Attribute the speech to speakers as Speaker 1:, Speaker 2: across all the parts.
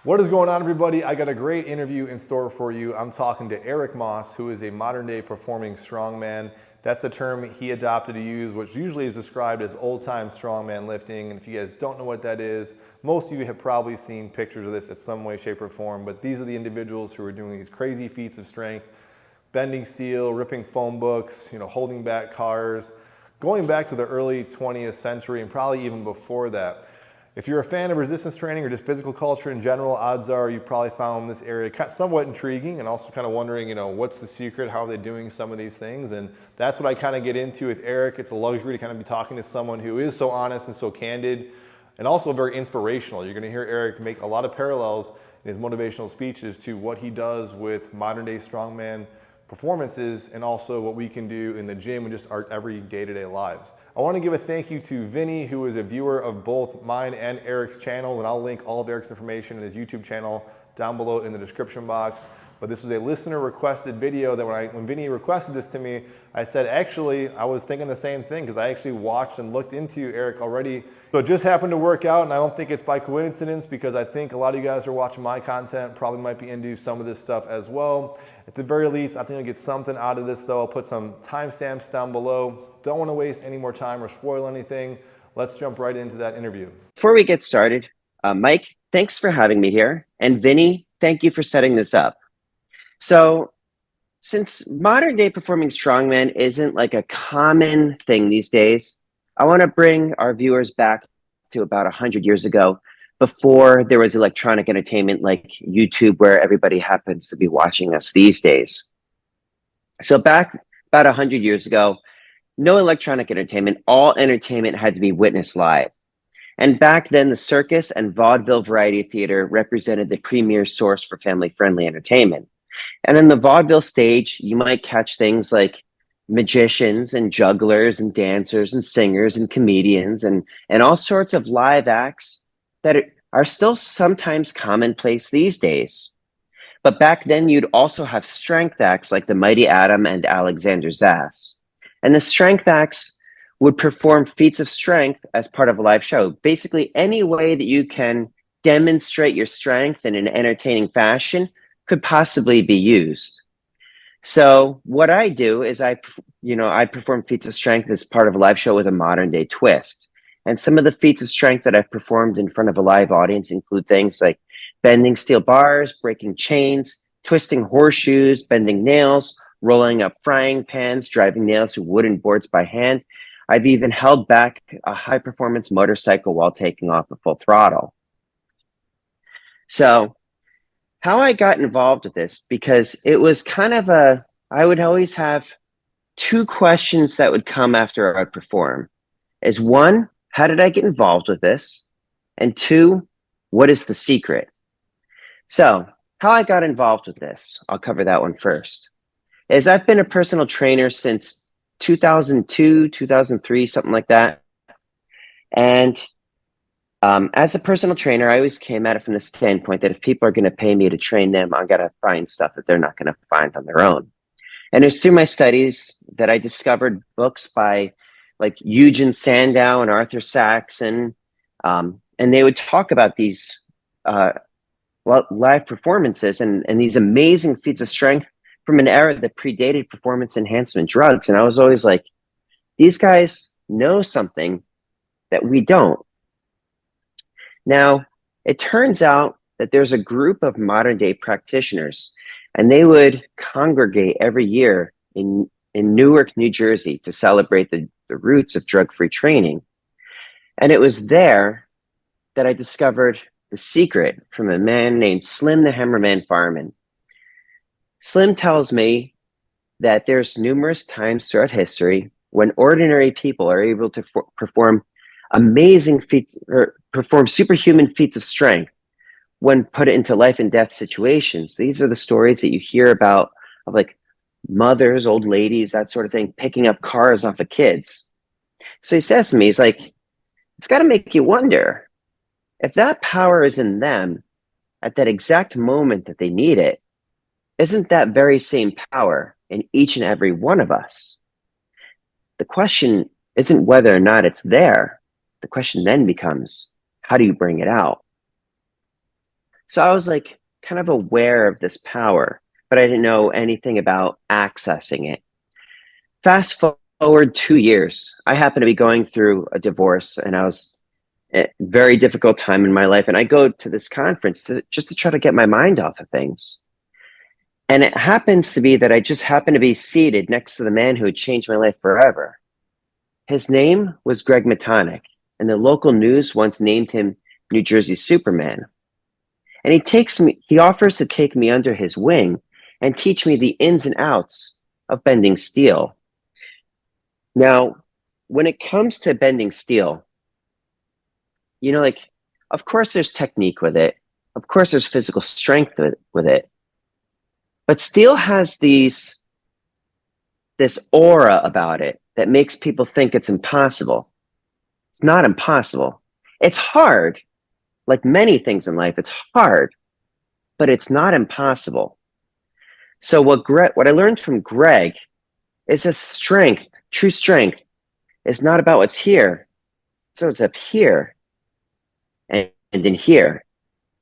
Speaker 1: What is going on, everybody? I got a great interview in store for you. I'm talking to Eric Moss, who is a modern day performing strongman. That's the term he adopted to use, which usually is described as old time strongman lifting. And if you guys don't know what that is, most of you have probably seen pictures of this in some way, shape, or form. But these are the individuals who are doing these crazy feats of strength, bending steel, ripping phone books, holding back cars, going back to the early 20th century and probably even before that. If you're a fan of resistance training or just physical culture in general, odds are you probably found this area somewhat intriguing and also kind of wondering, what's the secret? How are they doing some of these things? And that's what I kind of get into with Eric. It's a luxury to kind of be talking to someone who is so honest and so candid and also very inspirational. You're going to hear Eric make a lot of parallels in his motivational speeches to what he does with modern day strongman performances and also what we can do in the gym and just our every day-to-day lives. I want to give a thank you to Vinny, who is a viewer of both mine and Eric's channel, and I'll link all of Eric's information in his YouTube channel down below in the description box. But this was a listener requested video that when Vinny requested this to me, I said, actually, I was thinking the same thing because I actually watched and looked into Eric already. So it just happened to work out, and I don't think it's by coincidence because I think a lot of you guys who are watching my content probably might be into some of this stuff as well. At the very least, I think you'll get something out of this though. I'll put some timestamps down below. Don't want to waste any more time or spoil anything. Let's jump right into that interview.
Speaker 2: Before we get started, Mike, thanks for having me here. And Vinny, thank you for setting this up. So since modern day performing strongman isn't like a common thing these days, I want to bring our viewers back to about 100 years ago, before there was electronic entertainment like YouTube, where everybody happens to be watching us these days. So back about 100 years ago, no electronic entertainment, all entertainment had to be witnessed live. And back then, the circus and vaudeville variety theater represented the premier source for family-friendly entertainment. And in the vaudeville stage, you might catch things like magicians and jugglers and dancers and singers and comedians and all sorts of live acts that are still sometimes commonplace these days. But back then, you'd also have strength acts like the Mighty Atom and Alexander Zass. And the strength acts would perform feats of strength as part of a live show. Basically, any way that you can demonstrate your strength in an entertaining fashion could possibly be used. So what I do is I perform feats of strength as part of a live show with a modern day twist. And some of the feats of strength that I've performed in front of a live audience include things like bending steel bars, breaking chains, twisting horseshoes, bending nails, rolling up frying pans, driving nails through wooden boards by hand. I've even held back a high-performance motorcycle while taking off at full throttle. So how I got involved with this, because it was kind of I would always have two questions that would come after I perform. Is one, how did I get involved with this? And two, what is the secret? So how I got involved with this, I'll cover that one first, is I've been a personal trainer since 2002, 2003, something like that. And as a personal trainer, I always came at it from the standpoint that if people are going to pay me to train them, I got to find stuff that they're not going to find on their own. And it's through my studies that I discovered books by like Eugen Sandow and Arthur Saxon, and they would talk about these live performances and these amazing feats of strength from an era that predated performance enhancement drugs. And I was always like, these guys know something that we don't. Now, it turns out that there's a group of modern day practitioners, and they would congregate every year in Newark, New Jersey to celebrate the roots of drug-free training. And it was there that I discovered the secret from a man named Slim the Hammerman Fireman. Slim tells me that there's numerous times throughout history when ordinary people are able to perform amazing feats or perform superhuman feats of strength when put into life and death situations. These are the stories that you hear about of like mothers, old ladies, that sort of thing, picking up cars off of kids. So he says to me, he's like, it's got to make you wonder if that power is in them at that exact moment that they need it. Isn't that very same power in each and every one of us? The question isn't whether or not it's there. The question then becomes, how do you bring it out? So I was like kind of aware of this power, but I didn't know anything about accessing it. Fast forward 2 years, I happened to be going through a divorce and I was a very difficult time in my life. And I go to this conference just to try to get my mind off of things. And it happens to be that I just happened to be seated next to the man who had changed my life forever. His name was Greg Matonic, and the local news once named him New Jersey Superman. And he offers to take me under his wing and teach me the ins and outs of bending steel. Now, when it comes to bending steel, like, of course there's technique with it. Of course there's physical strength with it. But steel has this aura about it that makes people think it's impossible. It's not impossible. It's hard. Like many things in life, it's hard, but it's not impossible. So what I learned from Greg is that strength, true strength, is not about what's here. So it's up here and in here.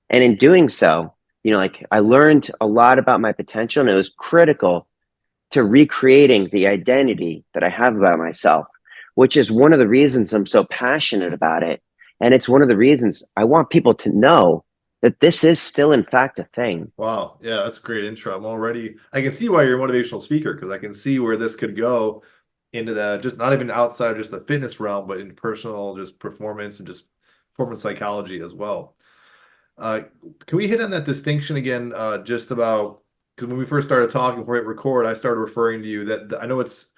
Speaker 2: And in doing so, like I learned a lot about my potential, and it was critical to recreating the identity that I have about myself, which is one of the reasons I'm so passionate about it. And it's one of the reasons I want people to know that this is still, in fact, a thing.
Speaker 1: Wow. Yeah, that's a great intro. I can see why you're a motivational speaker because I can see where this could go into the just not even outside of just the fitness realm, but in personal just performance and just performance psychology as well. Uh, can we hit on that distinction again? Just about because when we first started talking before we hit record, I started referring to you that I know it's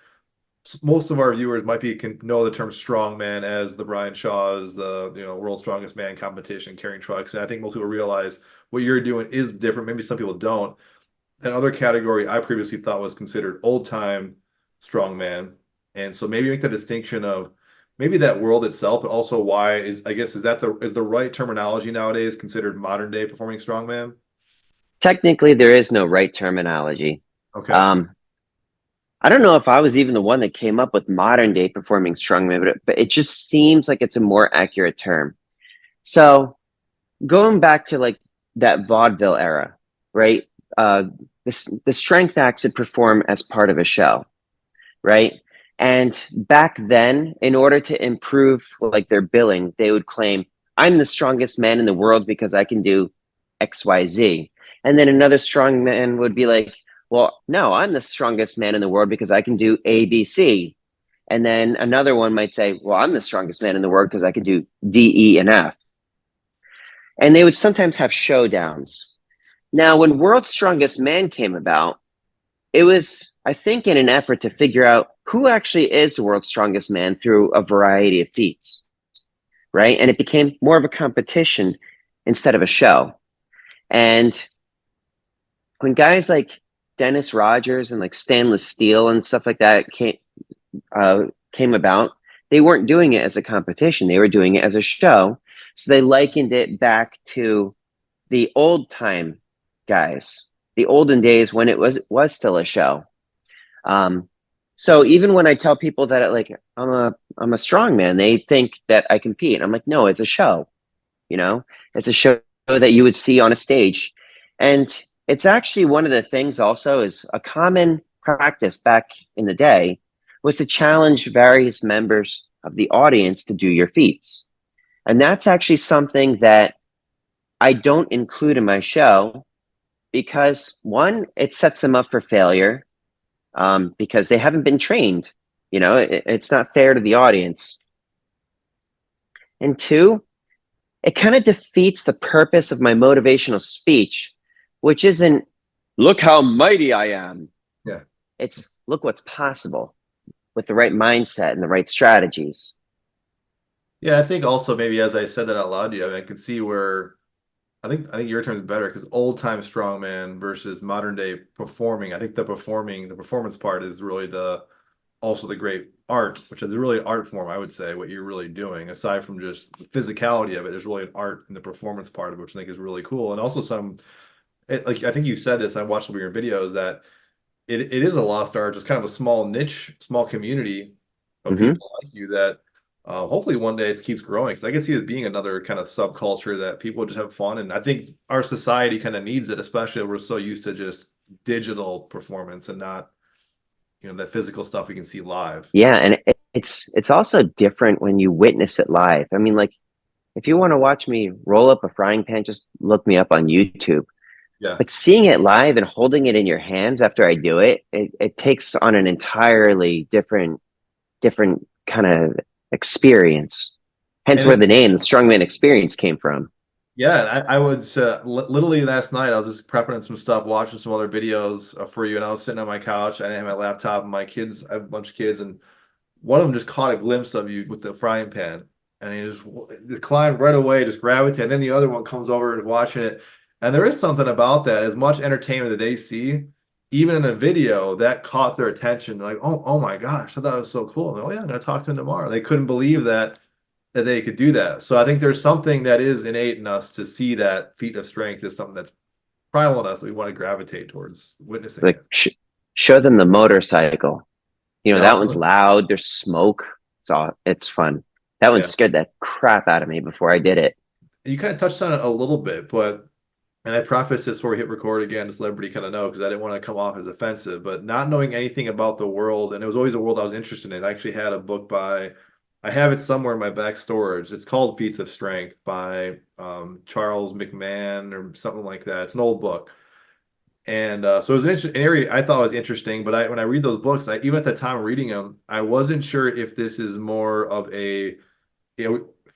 Speaker 1: most of our viewers might be can know the term strongman as the Brian Shaw's, the world's strongest man competition carrying trucks, and I think most people realize what you're doing is different. Maybe some people don't. That other category I previously thought was considered old time strongman, and so maybe make the distinction of maybe that world itself, but also why is I guess is that the right terminology nowadays considered modern day performing strongman?
Speaker 2: Technically, there is no right terminology.
Speaker 1: Okay.
Speaker 2: Um, I don't know if I was even the one that came up with modern day performing strongman, but it just seems like it's a more accurate term. So going back to like that vaudeville era, right? The strength acts would perform as part of a show, right? And back then, in order to improve like their billing, they would claim, "I'm the strongest man in the world because I can do XYZ." And then another strong man would be like, "Well, no, I'm the strongest man in the world because I can do ABC." And then another one might say, "Well, I'm the strongest man in the world because I can do D, E, and F." And they would sometimes have showdowns. Now, when World's Strongest Man came about, it was, I think, in an effort to figure out who actually is the world's strongest man through a variety of feats, right? And it became more of a competition instead of a show. And when guys like Dennis Rogers and like Stainless Steel and stuff like that came about, they weren't doing it as a competition. They were doing it as a show. So they likened it back to the old time guys, the olden days when it was still a show. Um, so even when I tell people that like I'm a strong man, they think that I compete. I'm like, no, it's a show. It's a show that you would see on a stage, and it's actually one of the things. Also, is a common practice back in the day was to challenge various members of the audience to do your feats, and that's actually something that I don't include in my show because one, it sets them up for failure because they haven't been trained. It's not fair to the audience. And two, it kind of defeats the purpose of my motivational speech, which isn't "look how mighty I am."
Speaker 1: Yeah.
Speaker 2: It's "look what's possible" with the right mindset and the right strategies.
Speaker 1: Yeah, I think also maybe as I said that out loud to you, I mean, I can see where I think your term is better because old time strongman versus modern day performing. I think the performance part is really the also the great art, which is really an art form, I would say, what you're really doing. Aside from just the physicality of it, there's really an art in the performance part of it, which I think is really cool. And also like I think you said this, I watched some of your videos that it is a lost art, just kind of a small niche, small community of
Speaker 2: Hmm.
Speaker 1: people like you that Hopefully one day it keeps growing because I can see it being another kind of subculture that people just have fun. And I think our society kind of needs it, especially we're so used to just digital performance and not, that physical stuff we can see live.
Speaker 2: Yeah, and it's also different when you witness it live. I mean, like if you want to watch me roll up a frying pan, just look me up on YouTube.
Speaker 1: Yeah.
Speaker 2: But seeing it live and holding it in your hands after I do it, it takes on an entirely different kind of experience. Hence
Speaker 1: And
Speaker 2: where the
Speaker 1: it's,
Speaker 2: name, the Strongman Experience, came from.
Speaker 1: yeah, I was literally last night, I was just prepping some stuff, watching some other videos for you. And I was sitting on my couch. I didn't have my laptop and my kids, I have a bunch of kids. And one of them just caught a glimpse of you with the frying pan, and he just declined right away, just gravitated. And then the other one comes over and watching it, and there is something about that. As much entertainment that they see, even in a video, that caught their attention. They're like, oh my gosh, I thought it was so cool. Like, oh yeah, I'm gonna talk to him tomorrow. They couldn't believe that they could do that. So I think there's something that is innate in us to see that feat of strength is something that's primal in us that we want to gravitate towards witnessing
Speaker 2: Like
Speaker 1: it.
Speaker 2: show them the motorcycle. You know,
Speaker 1: Yeah,
Speaker 2: that one's loud. There's smoke. It's fun. That one
Speaker 1: yeah.
Speaker 2: scared the crap out of me before I did it.
Speaker 1: You kind of touched on it a little bit, but and I preface this before we hit record again, just let everybody kind of know because I didn't want to come off as offensive, but not knowing anything about the world, and it was always a world I was interested in. I actually had a book by, I have it somewhere in my back storage. It's called Feats of Strength by Charles McMahon or something like that. It's an old book. And so it was an area I thought was interesting, but when I read those books, even at the time of reading them, I wasn't sure if this is more of a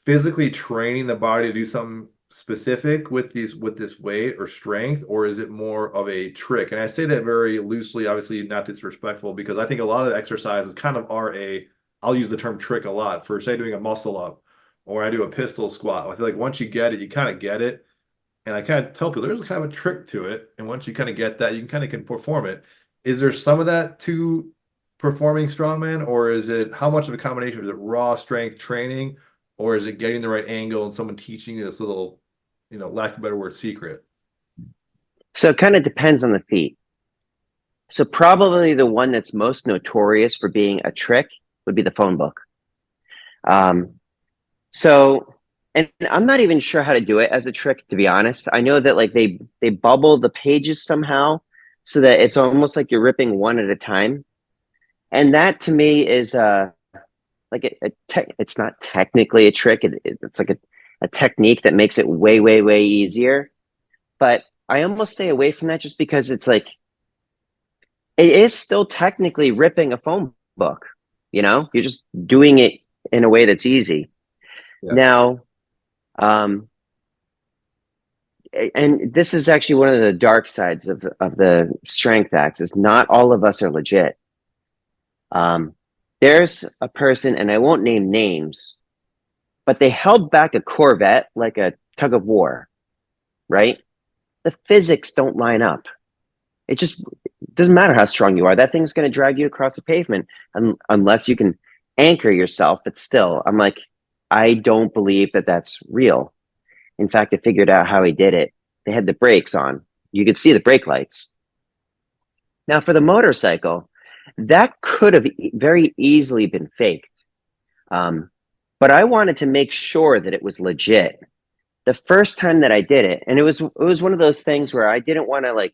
Speaker 1: physically training the body to do something specific with this weight or strength, or is it more of a trick? And I say that very loosely, obviously not disrespectful, because I think a lot of the exercises kind of are I'll use the term trick a lot for say doing a muscle up or I do a pistol squat. I feel like once you get it, you kind of get it. And I kind of tell people there's kind of a trick to it. And once you kind of get that, you can perform it. Is there some of that to performing strongman, or is it how much of a combination? Is it raw strength training, or is it getting the right angle and someone teaching you this little, lack of a better word, secret?
Speaker 2: So it kind of depends on the feat. So probably the one that's most notorious for being a trick would be the phone book. Um, so, and I'm not even sure how to do it as a trick, to be honest. I know that like they bubble the pages somehow so that it's almost like you're ripping one at a time. And that to me is like it's not technically a trick. It's like a technique that makes it way easier. But I almost stay away from that just because it's like it is still technically ripping a phone book. You know, you're just doing it in a way that's easy.
Speaker 1: Yeah.
Speaker 2: Now, um, and this is actually one of the dark sides of the strength axis. Not all of us are legit. Um, there's a person, and I won't name names, but they held back a Corvette like a tug of war, right? The physics don't line up. It just doesn't matter how strong you are. That thing's going to drag you across the pavement unless you can anchor yourself. But still, I'm like, I don't believe that that's real. In fact, I figured out how he did it. They had the brakes on. You could see the brake lights. Now, for the motorcycle, that could have very easily been faked. But I wanted to make sure that it was legit. The first time that I did it, and it was one of those things where I didn't want to like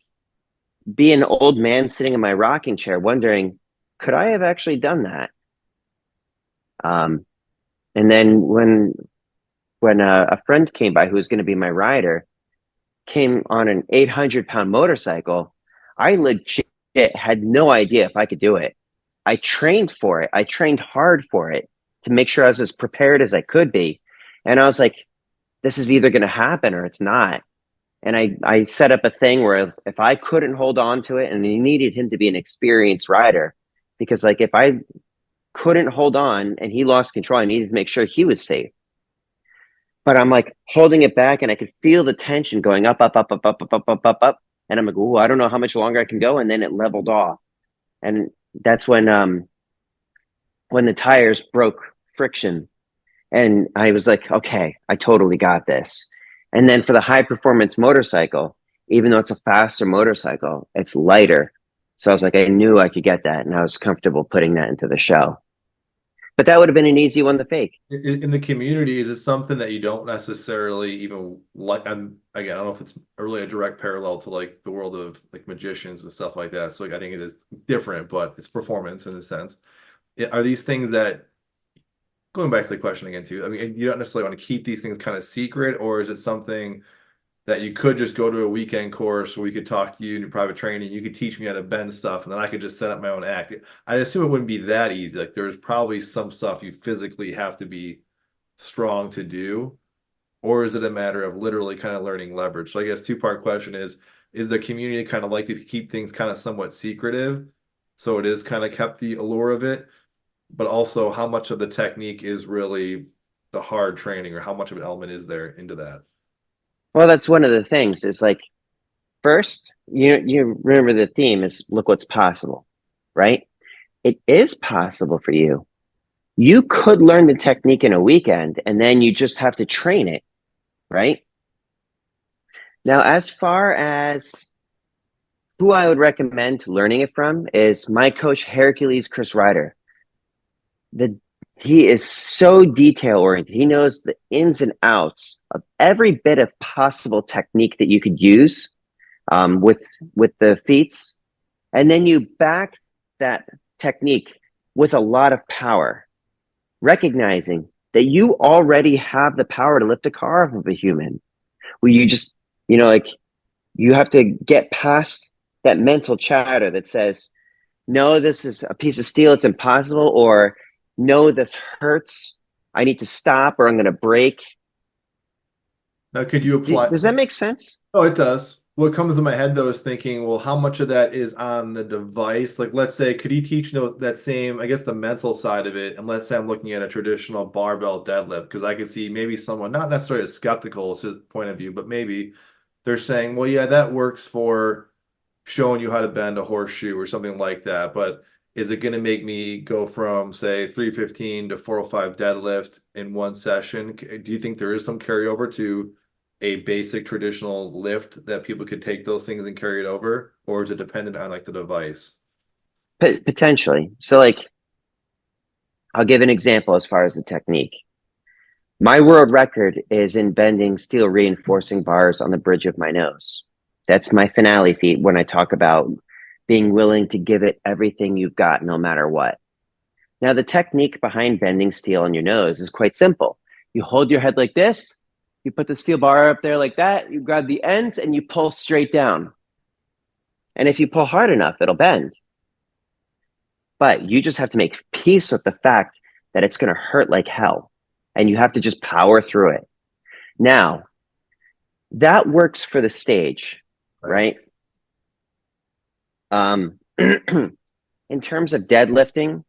Speaker 2: be an old man sitting in my rocking chair wondering, could I have actually done that? Um, and then when a friend came by who was going to be my rider, came on an 800-pound motorcycle, I legit had no idea if I could do it. I trained for it. I trained hard for it to make sure I was as prepared as I could be. And I was like, this is either going to happen or it's not. And I set up a thing where if I couldn't hold on to it, and you needed him to be an experienced rider, because like if I couldn't hold on and he lost control, I needed to make sure he was safe. But I'm like holding it back, and I could feel the tension going up. And I'm like, oh, I don't know how much longer I can go. And then it leveled off. And that's when the tires broke friction. And I was like, okay, I totally got this. And then for the high performance motorcycle, even though it's a faster motorcycle, it's lighter. So I was like, I knew I could get that. And I was comfortable putting that into the show. But that would have been an easy one to fake.
Speaker 1: In the community, is it something that you don't necessarily even like? Again, I don't know if it's really a direct parallel to like the world of like magicians and stuff like that. So like, I think it is different, but it's performance in a sense. Are these things that, going back to the question again too, I mean, you don't necessarily want to keep these things kind of secret, or is it something that you could just go to a weekend course where we could talk to you in your private training, you could teach me how to bend stuff, and then I could just set up my own act? I assume it wouldn't be that easy. Like there's probably some stuff you physically have to be strong to do, or is it a matter of literally kind of learning leverage? So I guess two-part question is the community kind of like to keep things kind of somewhat secretive, so it is kind of kept the allure of it, but also how much of the technique is really the hard training, or how much of an element is there into that?
Speaker 2: Well, that's one of the things is like, first, you remember the theme is look what's possible, right? It is possible for you. You could learn the technique in a weekend and then you just have to train it, right? Now, as far as who I would recommend learning it from is my coach, Hercules Chris Ryder. The He is so detail oriented. He knows the ins and outs of every bit of possible technique that you could use with the feats, and then you back that technique with a lot of power, recognizing that you already have the power to lift a car off of a human. Where you just, like you have to get past that mental chatter that says, no, this is a piece of steel, it's impossible, or no, this hurts, I need to stop, or I'm going to break.
Speaker 1: Now, could you apply?
Speaker 2: Does that make sense?
Speaker 1: Oh, it does. What comes in my head though is thinking, well, how much of that is on the device? Like, let's say, could he teach that same, I guess, the mental side of it? And let's say I'm looking at a traditional barbell deadlift, because I could see maybe someone not necessarily as skeptical as his point of view, but maybe they're saying, well, yeah, that works for showing you how to bend a horseshoe or something like that. But is it going to make me go from, say, 315 to 405 deadlift in one session? Do you think there is some carryover to a basic traditional lift that people could take those things and carry it over, or is it dependent on like the device?
Speaker 2: Potentially. So, like, I'll give an example as far as the technique. My world record is in bending steel reinforcing bars on the bridge of my nose. That's my finale feat when I talk about being willing to give it everything you've got, no matter what. Now, the technique behind bending steel on your nose is quite simple. You hold your head like this, you put the steel bar up there like that, you grab the ends, and you pull straight down. And if you pull hard enough, it'll bend. But you just have to make peace with the fact that it's going to hurt like hell. And you have to just power through it. Now, that works for the stage, right? In terms of deadlifting,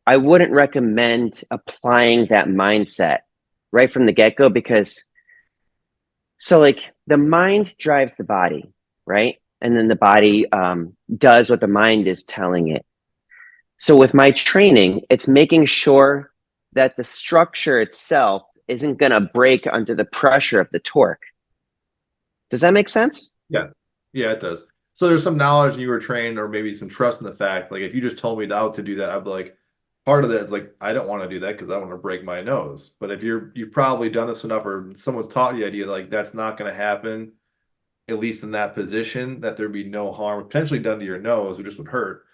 Speaker 2: I wouldn't recommend applying that mindset right from the get-go, because like the mind drives the body, right? And then the body does what the mind is telling it. So with my training, it's making sure that the structure itself isn't going to break under the pressure of the torque. Does that make sense?
Speaker 1: Yeah. Yeah, it does. So there's some knowledge you were trained, or maybe some trust in the fact, like if you just told me how to do that, I'd be like, part of that is like, I don't want to do that because I want to break my nose. But if you've probably done this enough, or someone's taught you the idea like that's not going to happen, at least in that position, that there'd be no harm potentially done to your nose, or just would hurt.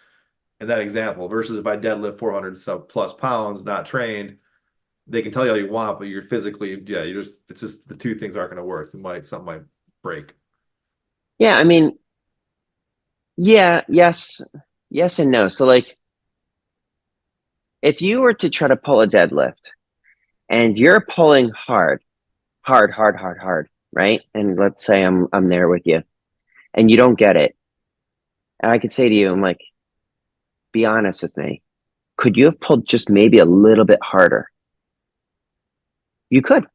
Speaker 1: In that example, versus if I deadlift 400 plus pounds, not trained, they can tell you all you want, but you're physically, yeah, it's just the two things aren't going to work. Something might break.
Speaker 2: Yeah, I mean, yeah, yes and no. So like, if you were to try to pull a deadlift and you're pulling hard, right? And let's say I'm there with you and you don't get it. And I could say to you, I'm like, be honest with me. Could you have pulled just maybe a little bit harder? You could.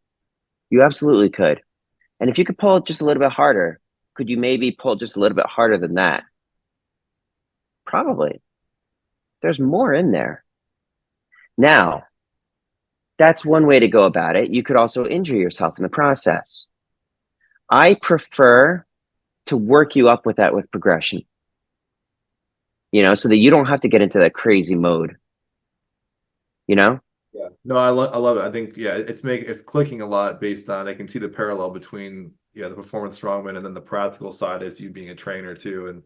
Speaker 2: You absolutely could. And if you could pull just a little bit harder, could you maybe pull just a little bit harder than that? Probably. There's more in there. Now, that's one way to go about it. You could also injure yourself in the process. I prefer to work you up with that with progression, so that you don't have to get into that crazy mode, you know?
Speaker 1: Yeah. No, I love it. I think yeah, it's clicking a lot based on I can see the parallel between yeah the performance strongman and then the practical side as you being a trainer too, and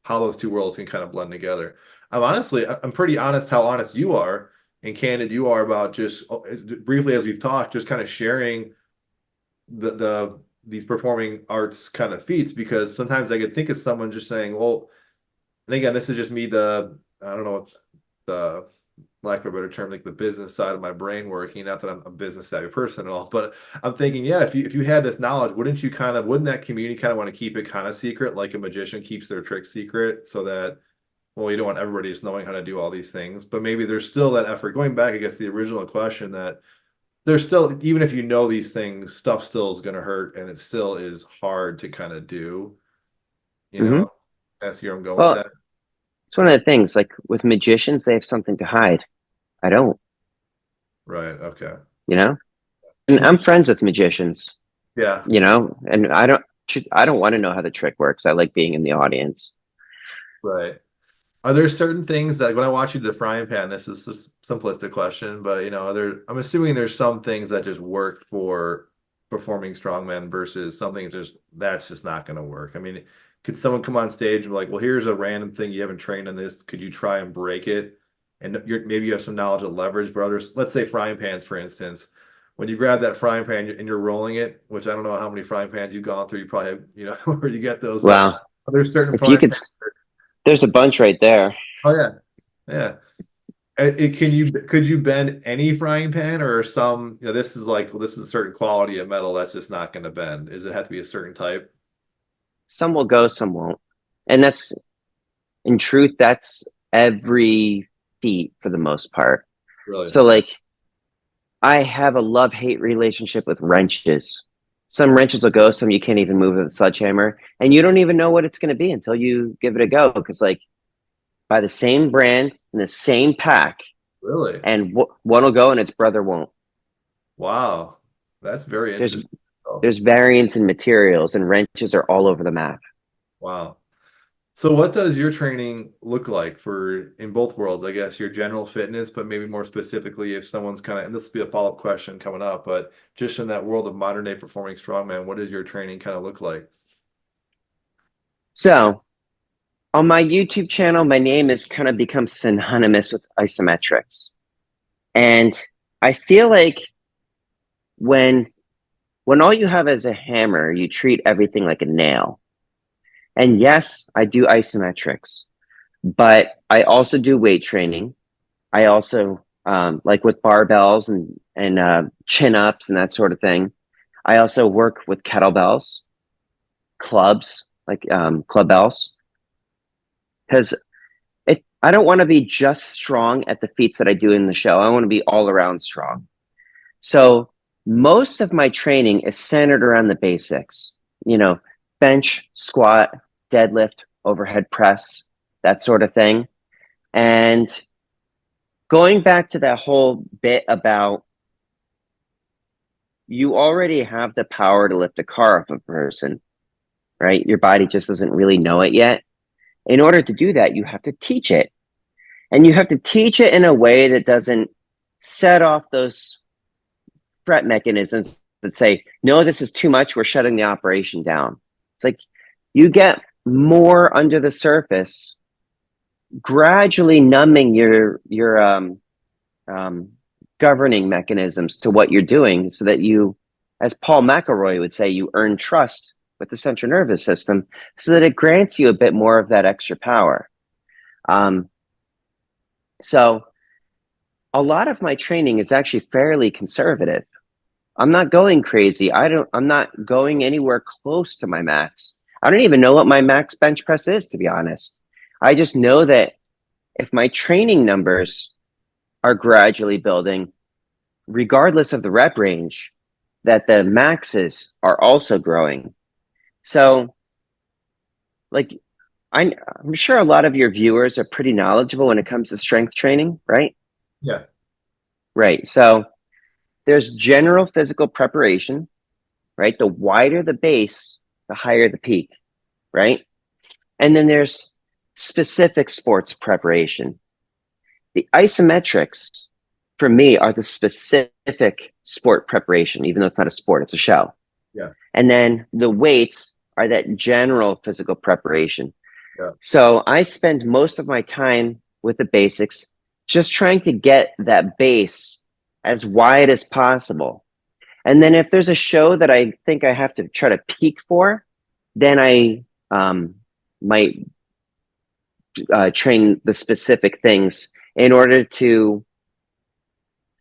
Speaker 1: how those two worlds can kind of blend together. I'm pretty honest how honest you are and candid you are about just briefly as we've talked, just kind of sharing the these performing arts kind of feats because sometimes I could think of someone just saying, well, and again, this is just me I don't know what the lack of a better term, like the business side of my brain working. Not that I'm a business savvy person at all, but I'm thinking, yeah, if you had this knowledge, wouldn't that community kind of want to keep it kind of secret, like a magician keeps their trick secret, so that well, you don't want everybody just knowing how to do all these things, but maybe there's still that effort. Going back, I guess the original question that there's still even if you know these things, stuff still is going to hurt, and it still is hard to kind of do. You
Speaker 2: Hmm.
Speaker 1: know, that's here I'm going with
Speaker 2: Well,
Speaker 1: that.
Speaker 2: it's one of the things, like with magicians, they have something to hide. I don't,
Speaker 1: Right. Okay.
Speaker 2: you know? And I'm friends with magicians,
Speaker 1: Yeah.
Speaker 2: and I don't want to know how the trick works. I like being in the audience.
Speaker 1: Right. Are there certain things that when I watch you do the frying pan, this is just simplistic question, but I'm assuming there's some things that just work for performing strongman versus something that's just not going to work. I mean, could someone come on stage and be like, well, here's a random thing you haven't trained on this. Could you try and break it? And maybe you have some knowledge of leverage, but others, let's say frying pans, for instance, when you grab that frying pan and you're rolling it, which I don't know how many frying pans you've gone through, you probably have, where you get those, but
Speaker 2: Well,
Speaker 1: there's certain
Speaker 2: if you
Speaker 1: frying
Speaker 2: could,
Speaker 1: pans.
Speaker 2: there's a bunch right there.
Speaker 1: Oh yeah. Yeah. Could you bend any frying pan or some, this is like, well, this is a certain quality of metal that's just not going to bend. Does it have to be a certain type?
Speaker 2: Some will go, some won't. And in truth, that's every feat for the most part.
Speaker 1: Really?
Speaker 2: So, like, I have a love-hate relationship with wrenches. Some wrenches will go, some you can't even move with a sledgehammer, and you don't even know what it's going to be until you give it a go. Because, like, by the same brand in the same pack,
Speaker 1: Really?
Speaker 2: and one will go and its brother won't.
Speaker 1: Wow. That's very
Speaker 2: There's
Speaker 1: interesting. Oh,
Speaker 2: there's variance in materials, and wrenches are all over the map.
Speaker 1: wow. So what does your training look like for in both worlds? I guess your general fitness, but maybe more specifically if someone's kind of, and this will be a follow-up question coming up, but just in that world of modern day performing strongman, what does your training kind of look like?
Speaker 2: So on my YouTube channel, my name has kind of become synonymous with isometrics. And I feel like when all you have is a hammer, you treat everything like a nail. And yes, I do isometrics, but I also do weight training. I also like with barbells and chin ups and that sort of thing. I also work with kettlebells, clubs, like club bells, because I don't want to be just strong at the feats that I do in the show. I want to be all around strong. So most of my training is centered around the basics, you know, bench, squat, deadlift, overhead press, that sort of thing. And going back to that whole bit about you already have the power to lift a car off a person, right? Your body just doesn't really know it yet. In order to do that, you have to teach it. And you have to teach it in a way that doesn't set off those threat mechanisms that say, no, this is too much. We're shutting the operation down. It's like you get more under the surface, gradually numbing your governing mechanisms to what you're doing so that you, as Paul McElroy would say, you earn trust with the central nervous system so that it grants you a bit more of that extra power. Um, so a lot of my training is actually fairly conservative. I'm not going crazy. I'm not going anywhere close to my max. I don't even know what my max bench press is, to be honest. I just know that if my training numbers are gradually building, regardless of the rep range, that the maxes are also growing. So, like, I'm sure a lot of your viewers are pretty knowledgeable when it comes to strength training, right?
Speaker 1: Yeah.
Speaker 2: Right. So there's general physical preparation, right? The wider the base, the higher the peak, right? And then there's specific sports preparation. The isometrics for me are the specific sport preparation, even though it's not a sport, it's a show.
Speaker 1: Yeah.
Speaker 2: And then the weights are that general physical preparation.
Speaker 1: Yeah.
Speaker 2: So I spend most of my time with the basics, just trying to get that base as wide as possible. And then if there's a show that I think I have to try to peak for, then I might train the specific things in order to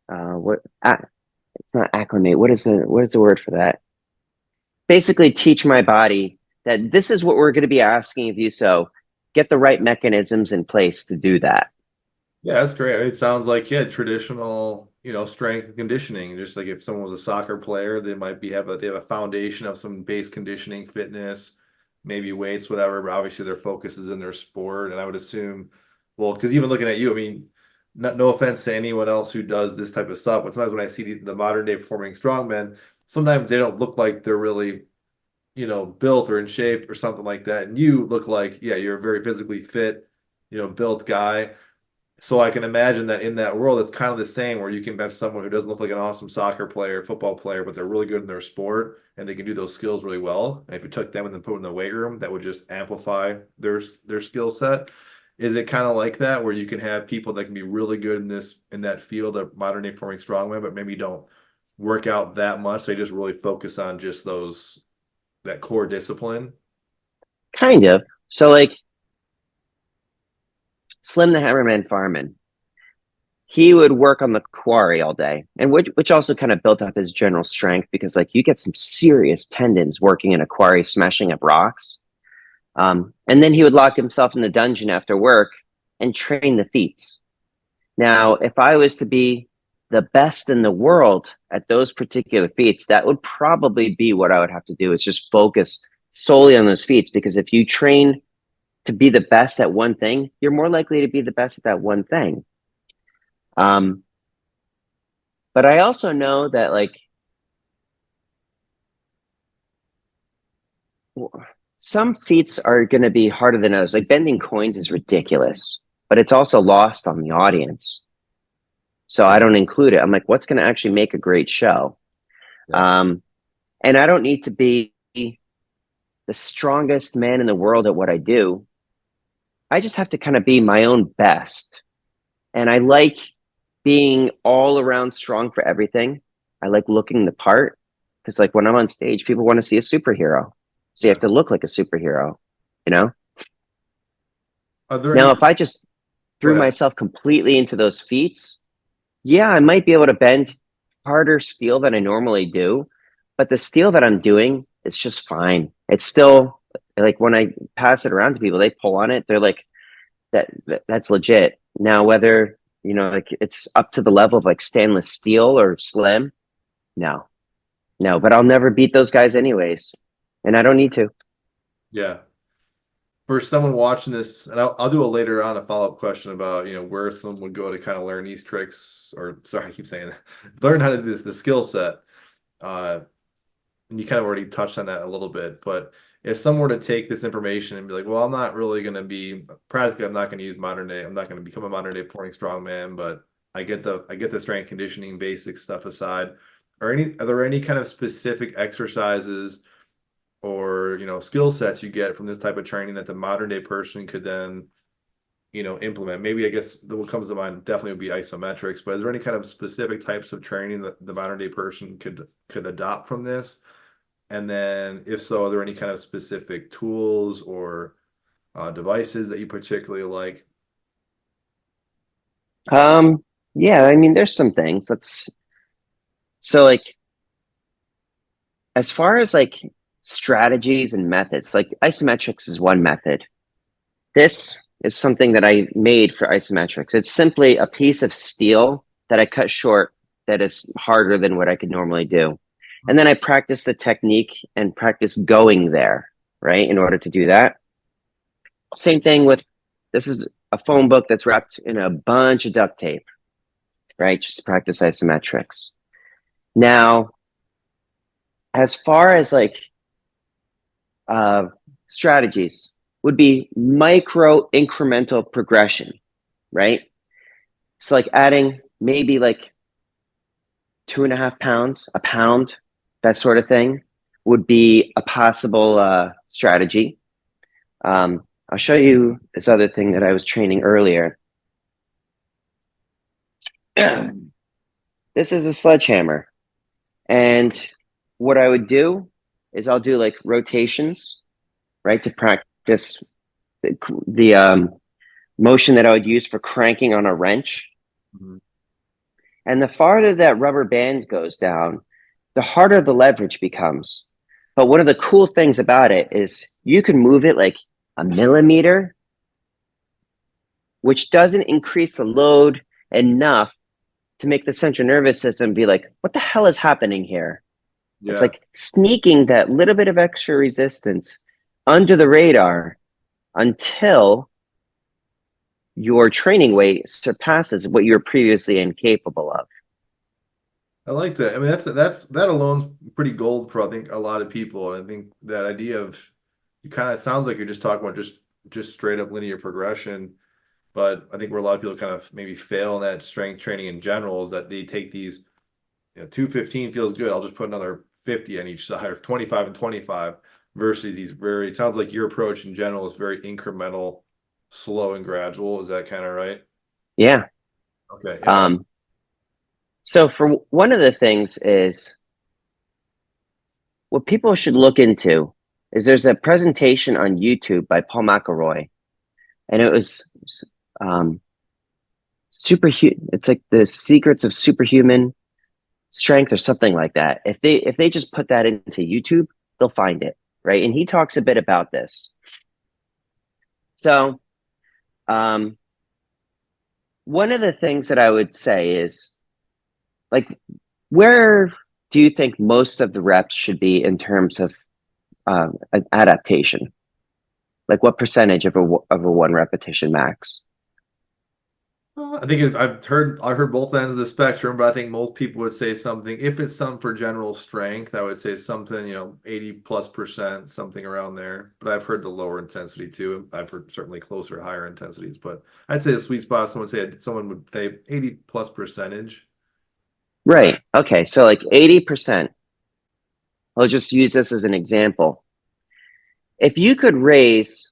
Speaker 2: it's not acclimate. What is the word for that? Basically teach my body that this is what we're going to be asking of you. So get the right mechanisms in place to do that.
Speaker 1: Yeah, that's great. I mean, it sounds like, yeah, traditional, strength and conditioning. Just like if someone was a soccer player, they might they have a foundation of some base conditioning, fitness, maybe weights, whatever, but obviously their focus is in their sport. And I would assume, well, because even looking at you, I mean, no offense to anyone else who does this type of stuff, but sometimes when I see the modern day performing strongmen, sometimes they don't look like they're really, built or in shape or something like that. And you look like, yeah, you're a very physically fit, built guy. So I can imagine that in that world, it's kind of the same where you can have someone who doesn't look like an awesome soccer player, football player, but they're really good in their sport and they can do those skills really well. And if you took them and then put them in the weight room, that would just amplify their skill set. Is it kind of like that where you can have people that can be really good in that field of modern day performing strongman, but maybe don't work out that much? They just really focus on just that core discipline.
Speaker 2: Kind of. So like Slim the Hammerman Farman, he would work on the quarry all day, and which also kind of built up his general strength because like you get some serious tendons working in a quarry, smashing up rocks. And then he would lock himself in the dungeon after work and train the feats. Now, if I was to be the best in the world at those particular feats, that would probably be what I would have to do is just focus solely on those feats. Because if you train to be the best at one thing, you're more likely to be the best at that one thing. But I also know that like some feats are going to be harder than others. Like bending coins is ridiculous, but it's also lost on the audience. So I don't include it. I'm like, what's going to actually make a great show?
Speaker 1: Yeah.
Speaker 2: And I don't need to be the strongest man in the world at what I do. I just have to kind of be my own best. And I like being all around strong for everything. I like looking the part because like when I'm on stage, people want to see a superhero. So you have to look like a superhero, you know?
Speaker 1: Are there
Speaker 2: Now,
Speaker 1: any?
Speaker 2: if I just
Speaker 1: Go
Speaker 2: threw
Speaker 1: ahead.
Speaker 2: myself completely into those feats, yeah, I might be able to bend harder steel than I normally do, but the steel that I'm doing is just fine. It's still like when I pass it around to people, they pull on it. They're like, that's legit. Now, whether, like it's up to the level of like stainless steel or slim, no, no, but I'll never beat those guys anyways. And I don't need to.
Speaker 1: Yeah. For someone watching this, and I'll do a later on a follow-up question about, where someone would go to kind of learn these tricks, or sorry, I keep saying that, learn how to do this, the skill set. And you kind of already touched on that a little bit, but if someone were to take this information and be like, well, I'm not really going to be practically, I'm not going to use modern day, I'm not going to become a modern day performing strongman, but I get the strength conditioning basic stuff aside. Are there any kind of specific exercises or skill sets you get from this type of training that the modern day person could then implement? Maybe I guess what comes to mind definitely would be isometrics, but is there any kind of specific types of training that the modern day person could adopt from this? And then if so, are there any kind of specific tools or devices that you particularly like?
Speaker 2: Yeah, I mean, there's some things. So like as far as like strategies and methods, like isometrics is one method. This is something that I made for isometrics. It's simply a piece of steel that I cut short that is harder than what I could normally do. And then I practice the technique and practice going there, right? In order to do that. Same thing with this is a phone book that's wrapped in a bunch of duct tape, right? Just to practice isometrics. Now, as far as like uh, strategies, would be micro incremental progression, right? So like adding maybe like 2.5 pounds, a pound, that sort of thing would be a possible strategy. I'll show you this other thing that I was training earlier. This is a sledgehammer. And what I would do is I'll do like rotations, right, to practice the motion that I would use for cranking on a wrench.
Speaker 1: Mhm.
Speaker 2: And the farther that rubber band goes down, the harder the leverage becomes. But one of the cool things about it is you can move it like a millimeter, which doesn't increase the load enough to make the central nervous system be like, what the hell is happening here? It's
Speaker 1: Yeah.
Speaker 2: like sneaking that little bit of extra resistance under the radar until your training weight surpasses what you were previously incapable of.
Speaker 1: I like that. I mean, that alone's pretty gold for I think a lot of people. And I think that idea of you kind of sounds like you're just talking about just straight up linear progression. But I think where a lot of people kind of maybe fail in that strength training in general is that they take these, 215 feels good. I'll just put another 50 on each side, or 25 and 25, versus these very, it sounds like your approach in general is very incremental, slow and gradual. Is that kind of right?
Speaker 2: Yeah.
Speaker 1: Okay. Yeah.
Speaker 2: Um, so for one of the things is what people should look into is there's a presentation on YouTube by Paul McElroy, and it was um, It's like the secrets of superhuman strength or something like that. If they just put that into YouTube, they'll find it, right? And he talks a bit about this. So, um, one of the things that I would say is like, where do you think most of the reps should be in terms of adaptation? Like, what percentage of a one repetition max?
Speaker 1: I think I've heard both ends of the spectrum, but I think most people would say something. If it's some for general strength, I would say something, 80+%, something around there. But I've heard the lower intensity too. I've heard certainly closer to higher intensities. But I'd say the sweet spot. Someone would say 80+ percentage.
Speaker 2: Right. Okay. So like 80%. I'll just use this as an example. If you could raise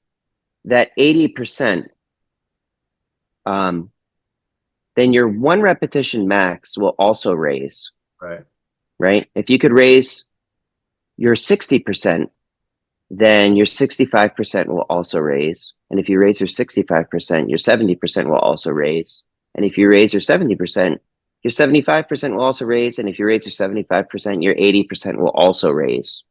Speaker 2: that 80%, um, then your one repetition max will also raise,
Speaker 1: Right.
Speaker 2: right? If you could raise your 60%, then your 65% will also raise. And if you raise your 65%, your 70% will also raise. And if you raise your 70%, your 75% will also raise. And if you raise your 75%, your 80% will also raise.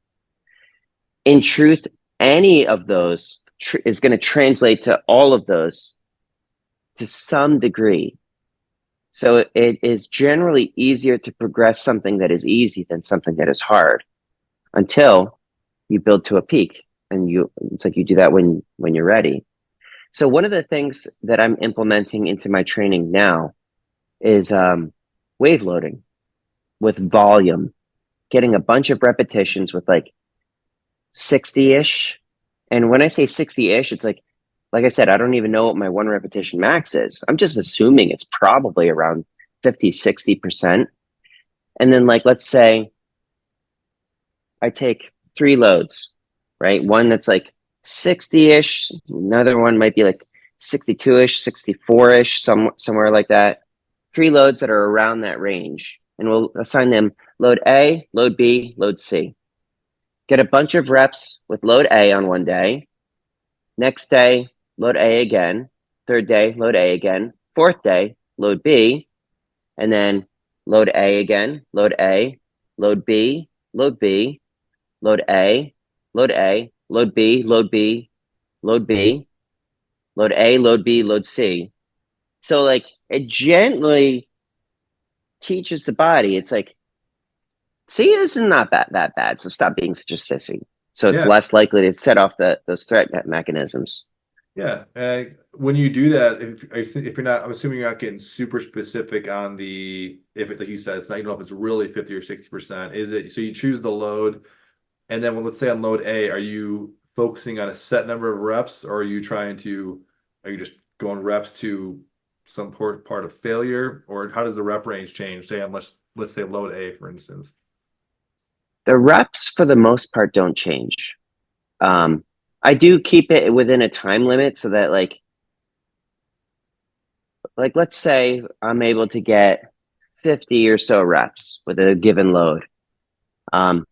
Speaker 2: In truth, any of those is going to translate to all of those to some degree. So it is generally easier to progress something that is easy than something that is hard until you build to a peak. And it's like you do that when you're ready. So one of the things that I'm implementing into my training now is wave loading with volume, getting a bunch of repetitions with like 60-ish. And when I say 60-ish, it's like I said, I don't even know what my one repetition max is. I'm just assuming it's probably around 50, 60%. And then like, let's say I take 3 loads, right? One that's like 60-ish, another one might be like 62-ish, 64-ish, somewhere like that. 3 loads that are around that range. And we'll assign them load A, load B, load C. Get a bunch of reps with load A on one day. Next day, load A again. Third day, load A again. Fourth day, load B. And then load A again, load A, load B, load B, load A, load A, load B, load B, load B, load A, load B, load C. So like it gently teaches the body. It's like, see, this is not that bad. So stop being such a sissy. So it's
Speaker 1: Yeah.
Speaker 2: less likely to set off those threat mechanisms.
Speaker 1: Yeah. When you do that, if you're not, I'm assuming you're not getting super specific on if it, like you said, it's not, you don't know if it's really 50 or 60%. Is it, so you choose the load, and then let's say on load A, are you focusing on a set number of reps, or are you just going reps to some part of failure, or how does the rep range change? Say on let's say load A, for instance.
Speaker 2: The reps for the most part don't change. I do keep it within a time limit so that like let's say I'm able to get 50 or so reps with a given load. Um,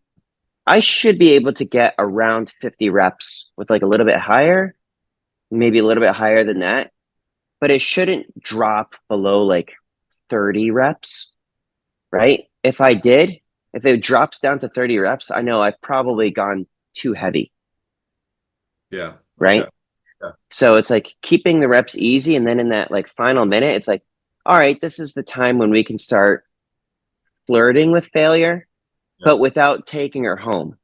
Speaker 2: I should be able to get around 50 reps with like a little bit higher, maybe a little bit higher than that, but it shouldn't drop below like 30 reps, right? If it drops down to 30 reps, I know I've probably gone too heavy,
Speaker 1: Yeah. Okay.
Speaker 2: right?
Speaker 1: Yeah.
Speaker 2: So it's like keeping the reps easy. And then in that like final minute, it's like, all right, this is the time when we can start flirting with failure,
Speaker 1: Yeah.
Speaker 2: but without taking her home.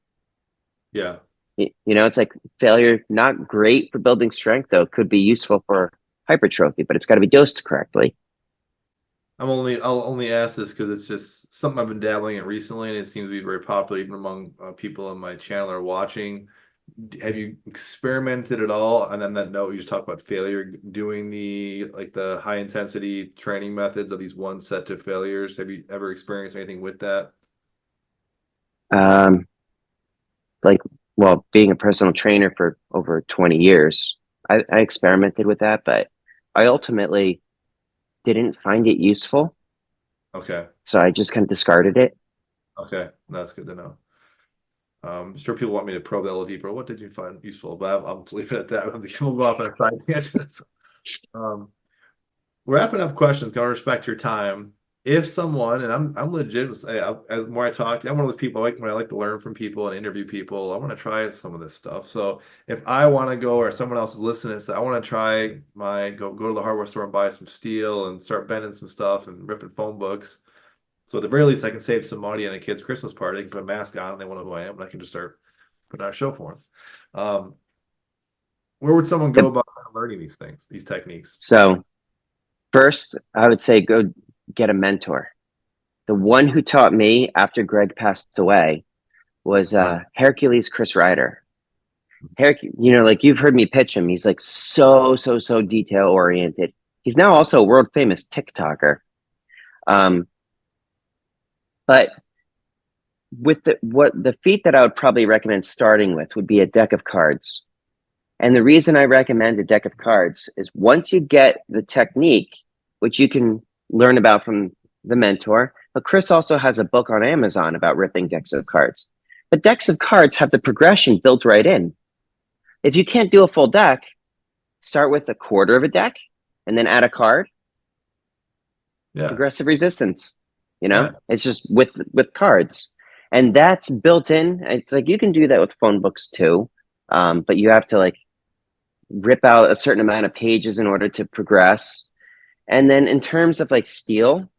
Speaker 1: Yeah.
Speaker 2: It's like failure, not great for building strength, though, could be useful for hypertrophy, but it's got to be dosed correctly.
Speaker 1: I'll only ask this because it's just something I've been dabbling in recently, and it seems to be very popular even among people on my channel or watching. Have you experimented at all? And on that note, you just talked about failure, doing the high intensity training methods of these one set to failures. Have you ever experienced anything with that?
Speaker 2: Um, like, well, being a personal trainer for over 20 years, I experimented with that, but I ultimately didn't find it useful.
Speaker 1: Okay.
Speaker 2: So I just kind of discarded it.
Speaker 1: Okay. That's good to know. I'm sure people want me to probe a little deeper. What did you find useful? But I'll leave it at that. We'll go off on a side tangent. Um, Wrapping up questions, gonna respect your time. If someone, and I'm legit, as more I talk, I'm one of those people when I like to learn from people and interview people. I want to try some of this stuff. So if I want to go, or someone else is listening and say I want to try go to the hardware store and buy some steel and start bending some stuff and ripping phone books. So at the very least, I can save some money on a kid's Christmas party. They can put a mask on and they want to know who I am, and I can just start putting on a show for them. Where would someone go
Speaker 2: The,
Speaker 1: about learning these things, these techniques?
Speaker 2: so first, I would say go get a mentor. The one who taught me after Greg passed away was Hercules Chris Ryder. Like you've heard me pitch him. He's like so detail oriented. He's now also a world famous TikToker. Um, but with the feat that I would probably recommend starting with would be a deck of cards. And the reason I recommend a deck of cards is once you get the technique, which you can learn about from the mentor, but Chris also has a book on Amazon about ripping decks of cards. But decks of cards have the progression built right in. If you can't do a full deck, start with a quarter of a deck and then add a card.
Speaker 1: Yeah.
Speaker 2: Progressive resistance.
Speaker 1: Yeah.
Speaker 2: It's just with cards. And that's built in. It's like you can do that with phone books too. But you have to like rip out a certain amount of pages in order to progress. And then in terms of like steel,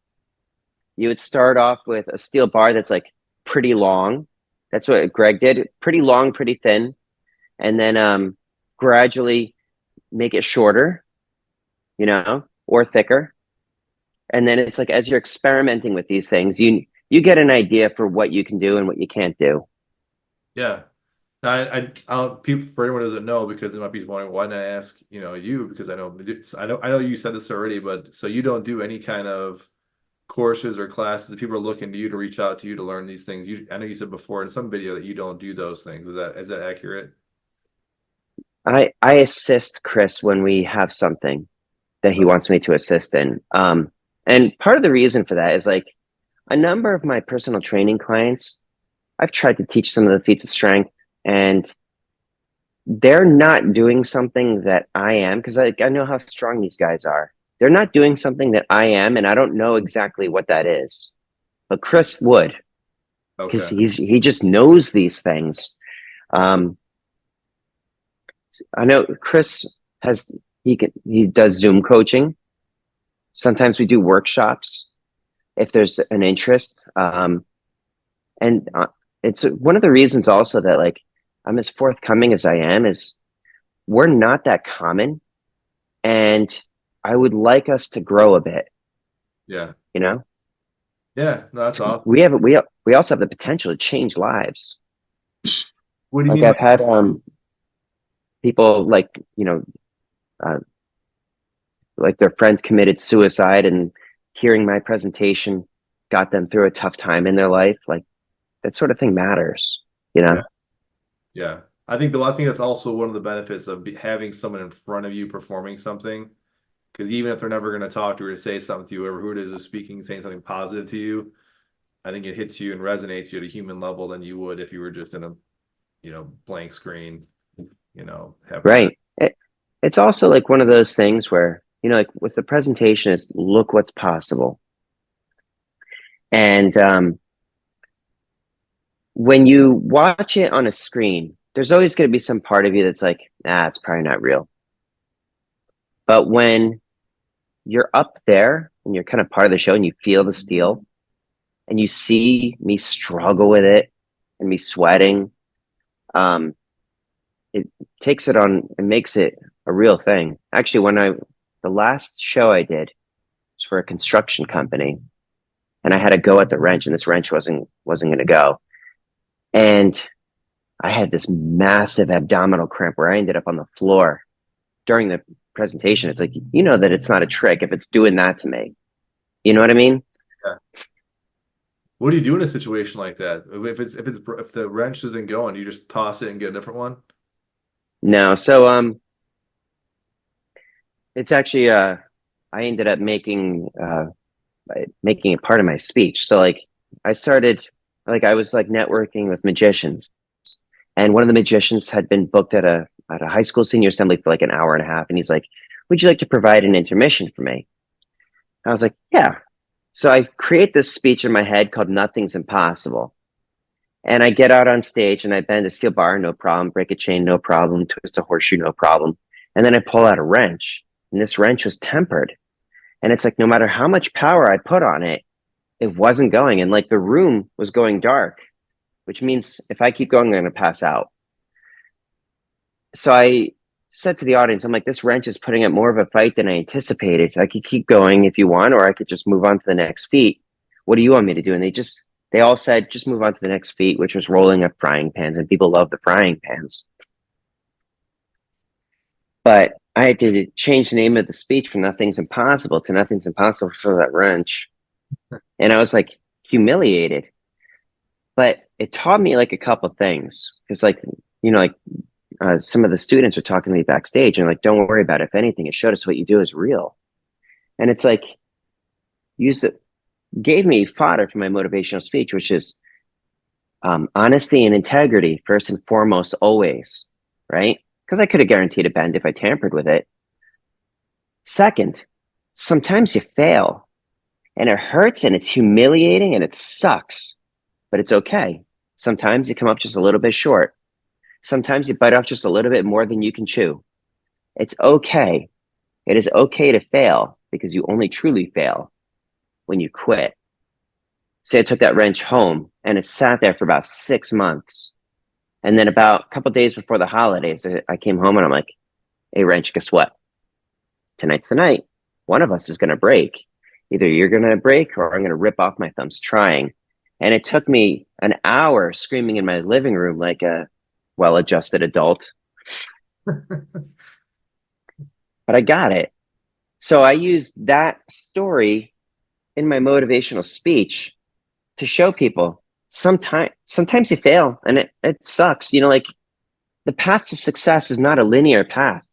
Speaker 2: you would start off with a steel bar that's like pretty long. That's what Greg did. Pretty long, pretty thin. And then gradually make it shorter, or thicker. And then it's like as you're experimenting with these things, you get an idea for what you can do and what you can't do.
Speaker 1: Yeah. People, for anyone who doesn't know, because they might be wondering, why didn't I ask, you? Because I know you said this already, but so you don't do any kind of courses or classes. If people are looking to you to reach out to you to learn these things, I know you said before in some video that you don't do those things. Is that accurate?
Speaker 2: I assist Chris when we have something that he
Speaker 1: Okay.
Speaker 2: wants me to assist in. And part of the reason for that is like a number of my personal training clients, I've tried to teach some of the feats of strength, and they're not doing something that I am because I know how strong these guys are. They're not doing something that I am, and I don't know exactly what that is. But Chris would because
Speaker 1: Okay.
Speaker 2: he just knows these things. Um, I know Chris has he does Zoom coaching. Sometimes we do workshops if there's an interest. And it's one of the reasons also that like I'm as forthcoming as I am is we're not that common, and I would like us to grow a bit.
Speaker 1: Yeah.
Speaker 2: You know,
Speaker 1: Yeah. No, that's awesome.
Speaker 2: we also have the potential to change lives.
Speaker 1: What do you
Speaker 2: Like
Speaker 1: mean by
Speaker 2: I've had people like uh, like their friend committed suicide, and hearing my presentation got them through a tough time in their life. Like that sort of thing matters, you
Speaker 1: Yeah.
Speaker 2: know?
Speaker 1: Yeah. I think that's also one of the benefits of having someone in front of you performing something. Because even if they're never going to talk to you or say something to you, whoever who it is speaking, saying something positive to you, I think it hits you and resonates you at a human level than you would if you were just in a, blank screen, having to.
Speaker 2: Right. It's also like one of those things where, like with the presentation is look what's possible. And when you watch it on a screen, there's always going to be some part of you that's like, it's probably not real. But when you're up there and you're kind of part of the show and you feel the steel and you see me struggle with it and me sweating, um, it takes it on and makes it a real thing. Actually, the last show I did was for a construction company, and I had to go at the wrench, and this wrench wasn't going to go, and I had this massive abdominal cramp where I ended up on the floor during the presentation. It's like, that it's not a trick if it's doing that to me. You know what I mean?
Speaker 1: Yeah. What do you do in a situation like that? If the wrench isn't going, you just toss it and get a different one?
Speaker 2: No. So it's actually I ended up making it part of my speech. So like I started I was like networking with magicians, and one of the magicians had been booked at a high school senior assembly for like an hour and a half, and he's like, "Would you like to provide an intermission for me?" I was like, "Yeah." So I create this speech in my head called "Nothing's Impossible," and I get out on stage and I bend a steel bar, no problem, break a chain, no problem, twist a horseshoe, no problem, and then I pull out a wrench, and this wrench was tempered, and it's like no matter how much power I put on it, it wasn't going, and like the room was going dark, which means if I keep going, I'm going to pass out. So I said to the audience, I'm like, this wrench is putting up more of a fight than I anticipated. I could keep going if you want, or I could just move on to the next feat. What do you want me to do? And they all said, just move on to the next feat, which was rolling up frying pans. And people love the frying pans. But I had to change the name of the speech from Nothing's Impossible to Nothing's Impossible for that wrench. And I was like humiliated. But it taught me like a couple things. Because some of the students are talking to me backstage and like, don't worry about it. If anything, it showed us what you do is real. And it's like, gave me fodder for my motivational speech, which is honesty and integrity, first and foremost, always, right? Because I could have guaranteed a bend if I tampered with it. Second, sometimes you fail and it hurts and it's humiliating and it sucks, but it's okay. Sometimes you come up just a little bit short. Sometimes you bite off just a little bit more than you can chew. It's okay. It is okay to fail because you only truly fail when you quit. Say I took that wrench home and it sat there for about 6 months. And then about a couple of days before the holidays, I came home and I'm like, hey, wrench, guess what? Tonight's the night. One of us is going to break. Either you're going to break or I'm going to rip off my thumbs trying. And it took me an hour screaming in my living room like a well-adjusted adult. But I got it. So I used that story in my motivational speech to show people sometimes you fail and it sucks. Like the path to success is not a linear path.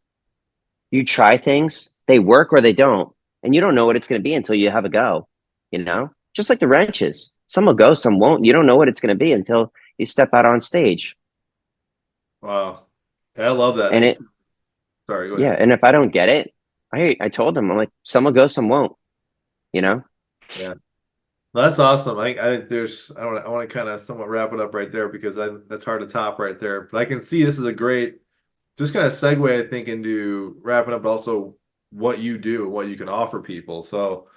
Speaker 2: You try things, they work or they don't, and you don't know what it's going to be until you have a go, just like the wrenches. Some will go, some won't. You don't know what it's going to be until you step out on stage.
Speaker 1: Wow. I love that.
Speaker 2: And
Speaker 1: Sorry, go
Speaker 2: yeah.
Speaker 1: ahead.
Speaker 2: And if I don't get it, I told them, I'm like, some will go, some won't, you know?
Speaker 1: Yeah. Well, that's awesome. I want to kind of somewhat wrap it up right there because that's hard to top right there. But I can see this is a great, just kind of segue, I think, into wrapping up, but also what you do, what you can offer people. So,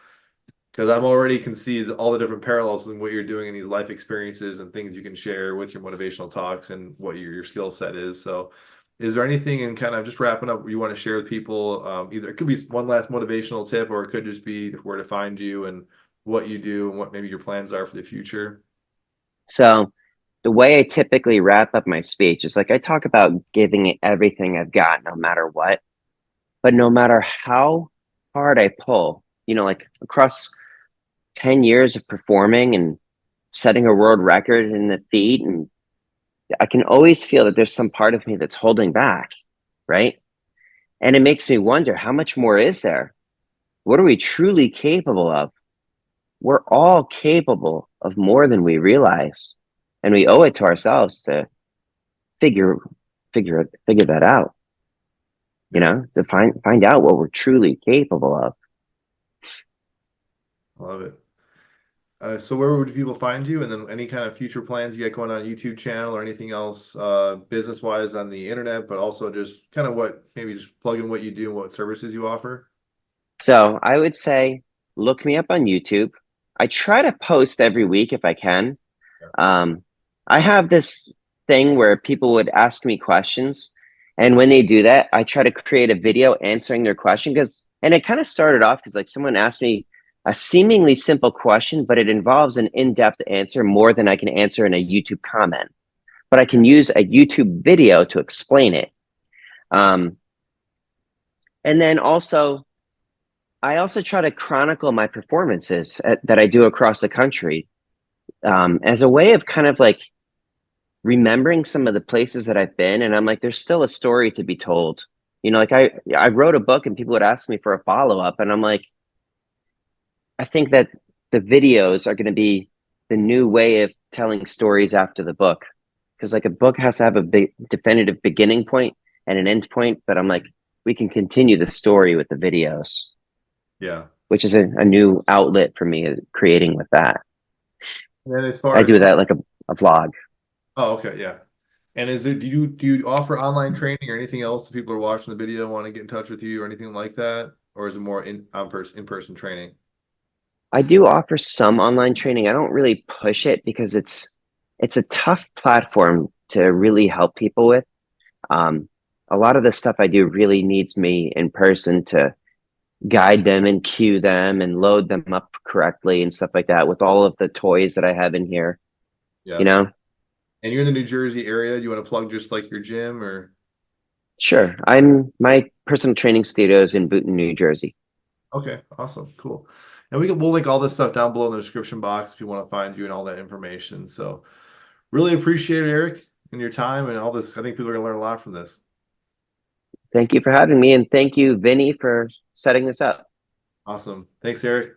Speaker 1: because I'm already can see all the different parallels in what you're doing in these life experiences and things you can share with your motivational talks and what your skill set is. So, is there anything in kind of just wrapping up you want to share with people? Either it could be one last motivational tip, or it could just be where to find you and what you do and what maybe your plans are for the future.
Speaker 2: So the way I typically wrap up my speech is like I talk about giving it everything I've got, no matter what. But no matter how hard I pull, like across 10 years of performing and setting a world record in the feat. And I can always feel that there's some part of me that's holding back, right? And it makes me wonder, how much more is there? What are we truly capable of? We're all capable of more than we realize. And we owe it to ourselves to figure figure that out,
Speaker 1: Yeah,
Speaker 2: to find out what we're truly capable of.
Speaker 1: I love it. So where would people find you? And then any kind of future plans you got going on a YouTube channel or anything else, business wise on the internet, but also just kind of what, maybe just plug in what you do and what services you offer.
Speaker 2: So I would say look me up on YouTube. I try to post every week if I can.
Speaker 1: Yeah.
Speaker 2: Um, I have this thing where people would ask me questions, and when they do that, I try to create a video answering their question and it kind of started off because like someone asked me a seemingly simple question, but it involves an in-depth answer more than I can answer in a YouTube comment. But I can use a YouTube video to explain it. Um, and then I also try to chronicle my performances that I do across the country as a way of kind of like remembering some of the places that I've been, and I'm like, there's still a story to be told. Like I wrote a book, and people would ask me for a follow up, and I'm like, I think that the videos are going to be the new way of telling stories after the book, because like a book has to have a big definitive beginning point and an end point, but I'm like, we can continue the story with the videos,
Speaker 1: Yeah.
Speaker 2: which is a new outlet for me creating with that.
Speaker 1: And then as far
Speaker 2: I
Speaker 1: as,
Speaker 2: do that like a vlog.
Speaker 1: oh, okay, yeah. And is there, do you offer online training or anything else if people are watching the video want to get in touch with you or anything like that? Or is it more in-person training?
Speaker 2: I do offer some online training. I don't really push it because it's a tough platform to really help people with. Um, a lot of the stuff I do really needs me in person to guide them and cue them and load them up correctly and stuff like that with all of the toys that I have in here, you
Speaker 1: Yeah.
Speaker 2: know?
Speaker 1: And you're in the New Jersey area. Do you want to plug just like your gym or?
Speaker 2: Sure. My personal training studio is in Boonton, New Jersey.
Speaker 1: Okay, awesome, cool. And we'll link all this stuff down below in the description box if you want to find you and all that information. So really appreciate it, Eric, and your time and all this. I think people are gonna learn a lot from this.
Speaker 2: Thank you for having me, and thank you, Vinny, for setting this up.
Speaker 1: Awesome. Thanks, Eric.